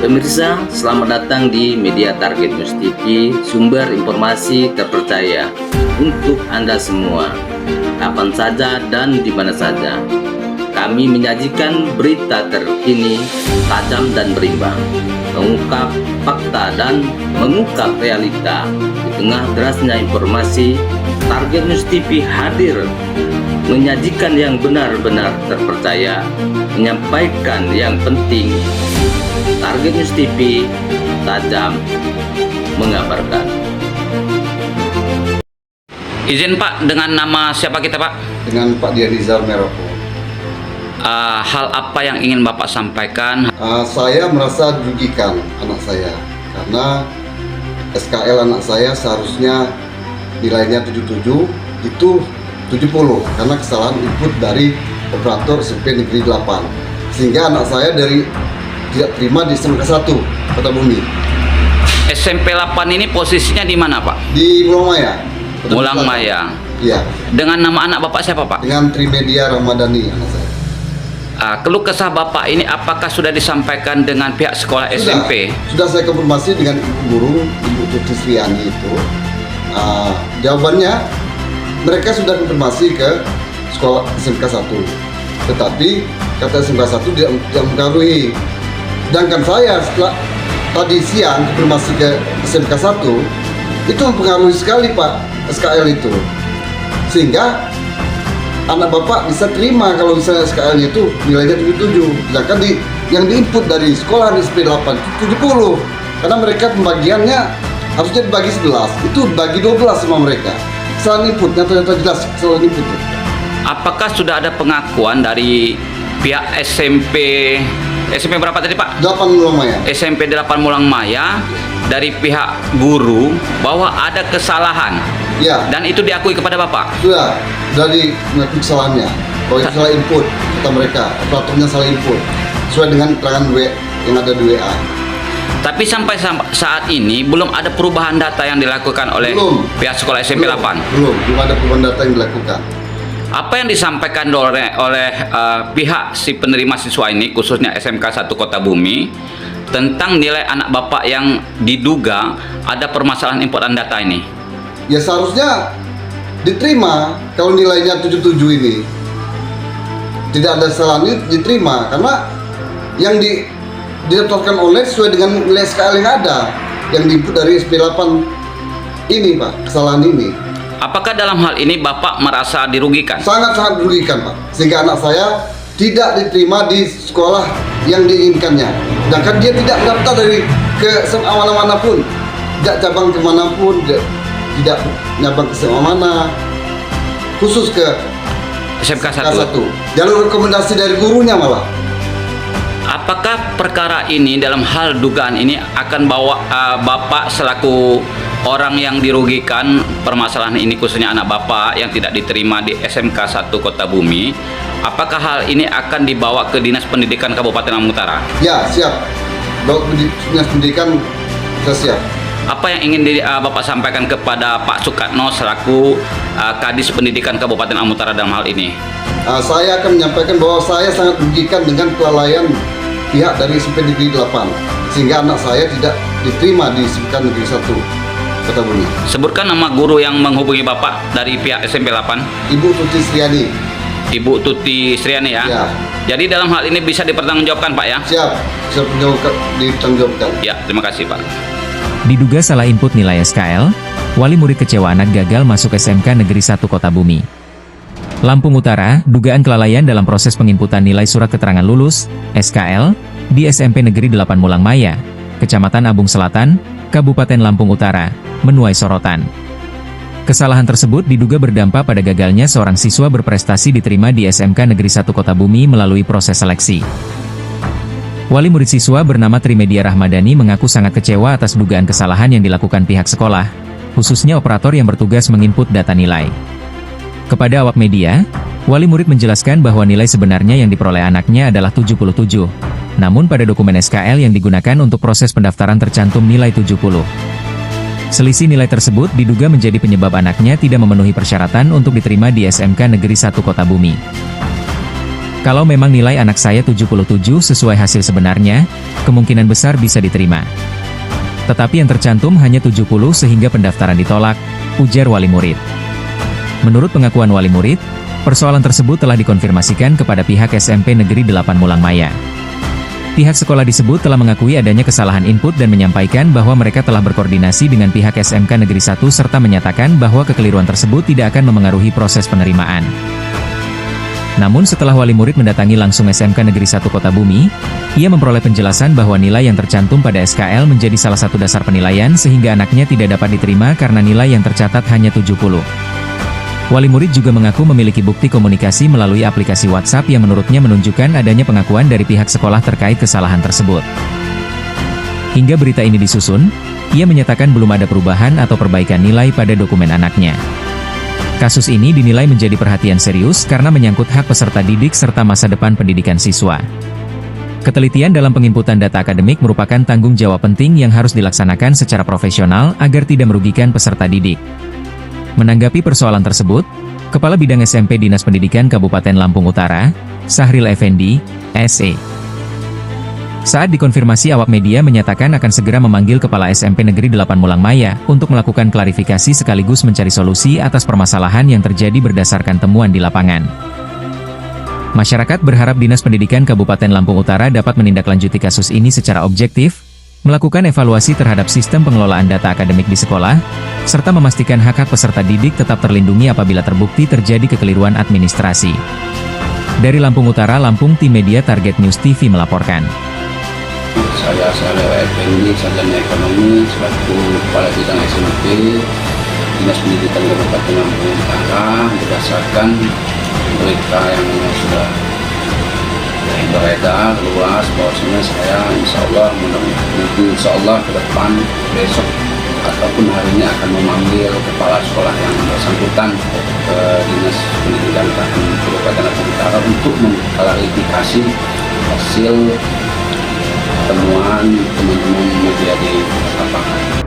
Pemirsa, selamat datang di media Target News TV, sumber informasi terpercaya untuk Anda semua, kapan saja dan di mana saja. Kami menyajikan berita terkini, tajam dan berimbang, mengungkap fakta dan mengungkap realita. Di tengah derasnya informasi, Target News TV hadir menyajikan yang benar-benar terpercaya, menyampaikan yang penting. Target News TV, tajam mengabarkan. Izin Pak, dengan nama siapa kita Pak? Dengan Pak Dianizar Meroko. Hal apa yang ingin Bapak sampaikan? Saya merasa dirugikan anak saya karena SKL anak saya seharusnya nilainya 77, itu 70 karena kesalahan input dari operator SMP Negeri 8, sehingga anak saya tidak terima di SMK 1 Kota Bumi. SMP 8 ini posisinya di mana Pak? Di Mulang Maya. Mulang Maya. Iya. Dengan nama anak Bapak siapa Pak? Dengan Trimedia Ramadhani anak saya. Keluh kesah Bapak ini apakah sudah disampaikan dengan pihak sekolah SMP? Sudah saya konfirmasi dengan ibu guru, Ibu Tuti Sriani itu. Jawabannya mereka sudah konfirmasi ke sekolah SMK 1. Tetapi kata SMK 1 tidak mempengaruhi. Sedangkan saya setelah tadi siang konfirmasi ke SMK 1, itu mempengaruhi sekali Pak SKL itu. Sehingga anak Bapak bisa terima kalau misalnya SKL itu nilainya 77. Sedangkan yang diinput dari sekolah di SP 8 itu 70. Karena mereka pembagiannya harusnya dibagi 11, itu bagi 12 sama mereka. Kesalahan inputnya ternyata jelas kesalahan input. Apakah sudah ada pengakuan dari pihak SMP berapa tadi Pak? 8 Mulang Maya. SMP 8 Mulang Maya dari pihak guru bahwa ada kesalahan. Ya. Dan itu diakui kepada Bapak? Sudah mengakui kesalahannya. Kalau itu salah input, kata mereka, operatornya salah input sesuai dengan keterangan yang ada di WA. Tapi sampai saat ini belum ada perubahan data yang dilakukan oleh pihak sekolah SMP 8? Belum ada perubahan data yang dilakukan. Apa yang disampaikan oleh pihak si penerima siswa ini, khususnya SMK 1 Kota Bumi, tentang nilai anak Bapak yang diduga ada permasalahan inputan data ini? Ya seharusnya diterima kalau nilainya 77 ini. Tidak ada kesalahan ini diterima karena yang didaftarkan online sesuai dengan nilai SKL yang ada, yang diinput dari SP 8 ini Pak, kesalahan ini. Apakah dalam hal ini Bapak merasa dirugikan? Sangat-sangat dirugikan Pak, sehingga anak saya tidak diterima di sekolah yang diinginkannya. Sedangkan dia tidak mendaftar ke SMA mana-mana pun, tidak cabang kemanapun, tidak nyabang ke SMA mana, khusus ke SMK 1. Jalur rekomendasi dari gurunya malah. Apakah perkara ini dalam hal dugaan ini akan bawa Bapak selaku orang yang dirugikan permasalahan ini, khususnya anak Bapak yang tidak diterima di SMK 1 Kota Bumi, apakah hal ini akan dibawa ke Dinas Pendidikan Kabupaten Lampung Utara? Ya, siap. Bawa ke Dinas Pendidikan, saya siap. Apa yang ingin Bapak sampaikan kepada Pak Sukatno selaku Kadis Pendidikan Kabupaten Lampung Utara dalam hal ini? Saya akan menyampaikan bahwa saya sangat merugikan dengan kelalaian pihak dari SMP Negeri 8, sehingga anak saya tidak diterima di SMK Negeri 1 Kota Bumi. Sebutkan nama guru yang menghubungi Bapak dari pihak SMP 8. Ibu Tuti Sriani. Ibu Tuti Sriani ya? Ya. Jadi dalam hal ini bisa dipertanggungjawabkan Pak ya? Siap, dipertanggungjawabkan. Ya, terima kasih Pak. Diduga salah input nilai SKL, wali murid kecewa anak gagal masuk SMK Negeri 1 Kota Bumi. Lampung Utara, dugaan kelalaian dalam proses penginputan nilai surat keterangan lulus, SKL, di SMP Negeri 8 Mulang Maya, Kecamatan Abung Selatan, Kabupaten Lampung Utara, menuai sorotan. Kesalahan tersebut diduga berdampak pada gagalnya seorang siswa berprestasi diterima di SMK Negeri 1 Kota Bumi melalui proses seleksi. Wali murid siswa bernama Trimedia Ramadhani mengaku sangat kecewa atas dugaan kesalahan yang dilakukan pihak sekolah, khususnya operator yang bertugas menginput data nilai. Kepada awak media, wali murid menjelaskan bahwa nilai sebenarnya yang diperoleh anaknya adalah 77. Namun pada dokumen SKL yang digunakan untuk proses pendaftaran tercantum nilai 70. Selisih nilai tersebut diduga menjadi penyebab anaknya tidak memenuhi persyaratan untuk diterima di SMK Negeri 1 Kota Bumi. Kalau memang nilai anak saya 77 sesuai hasil sebenarnya, kemungkinan besar bisa diterima. Tetapi yang tercantum hanya 70 sehingga pendaftaran ditolak, ujar wali murid. Menurut pengakuan wali murid, persoalan tersebut telah dikonfirmasikan kepada pihak SMP Negeri 8 Mulangmaya. Pihak sekolah disebut telah mengakui adanya kesalahan input dan menyampaikan bahwa mereka telah berkoordinasi dengan pihak SMK Negeri 1 serta menyatakan bahwa kekeliruan tersebut tidak akan memengaruhi proses penerimaan. Namun setelah wali murid mendatangi langsung SMK Negeri 1 Kota Bumi, ia memperoleh penjelasan bahwa nilai yang tercantum pada SKL menjadi salah satu dasar penilaian sehingga anaknya tidak dapat diterima karena nilai yang tercatat hanya 70. Wali murid juga mengaku memiliki bukti komunikasi melalui aplikasi WhatsApp yang menurutnya menunjukkan adanya pengakuan dari pihak sekolah terkait kesalahan tersebut. Hingga berita ini disusun, ia menyatakan belum ada perubahan atau perbaikan nilai pada dokumen anaknya. Kasus ini dinilai menjadi perhatian serius karena menyangkut hak peserta didik serta masa depan pendidikan siswa. Ketelitian dalam penginputan data akademik merupakan tanggung jawab penting yang harus dilaksanakan secara profesional agar tidak merugikan peserta didik. Menanggapi persoalan tersebut, Kepala Bidang SMP Dinas Pendidikan Kabupaten Lampung Utara, Sahril Effendi, SE. Saat dikonfirmasi awak media menyatakan akan segera memanggil Kepala SMP Negeri 8 Mulangmaya untuk melakukan klarifikasi sekaligus mencari solusi atas permasalahan yang terjadi berdasarkan temuan di lapangan. Masyarakat berharap Dinas Pendidikan Kabupaten Lampung Utara dapat menindaklanjuti kasus ini secara objektif, melakukan evaluasi terhadap sistem pengelolaan data akademik di sekolah, serta memastikan hak-hak peserta didik tetap terlindungi apabila terbukti terjadi kekeliruan administrasi. Dari Lampung Utara, Lampung, Tim Media Target News TV melaporkan. Saya Sahril Effendi, Sarjana Ekonomi, selaku Kepala Bidang SMP Dinas Pendidikan Kabupaten Lampung Utara, berdasarkan berita yang sudah beredar luas bahwasanya saya insya Allah ke depan besok ataupun hari ini akan memanggil kepala sekolah yang bersangkutan ke Dinas Pendidikan Kabupaten Lampung Utara untuk mengklarifikasi hasil temuan teman-teman media di lapangan.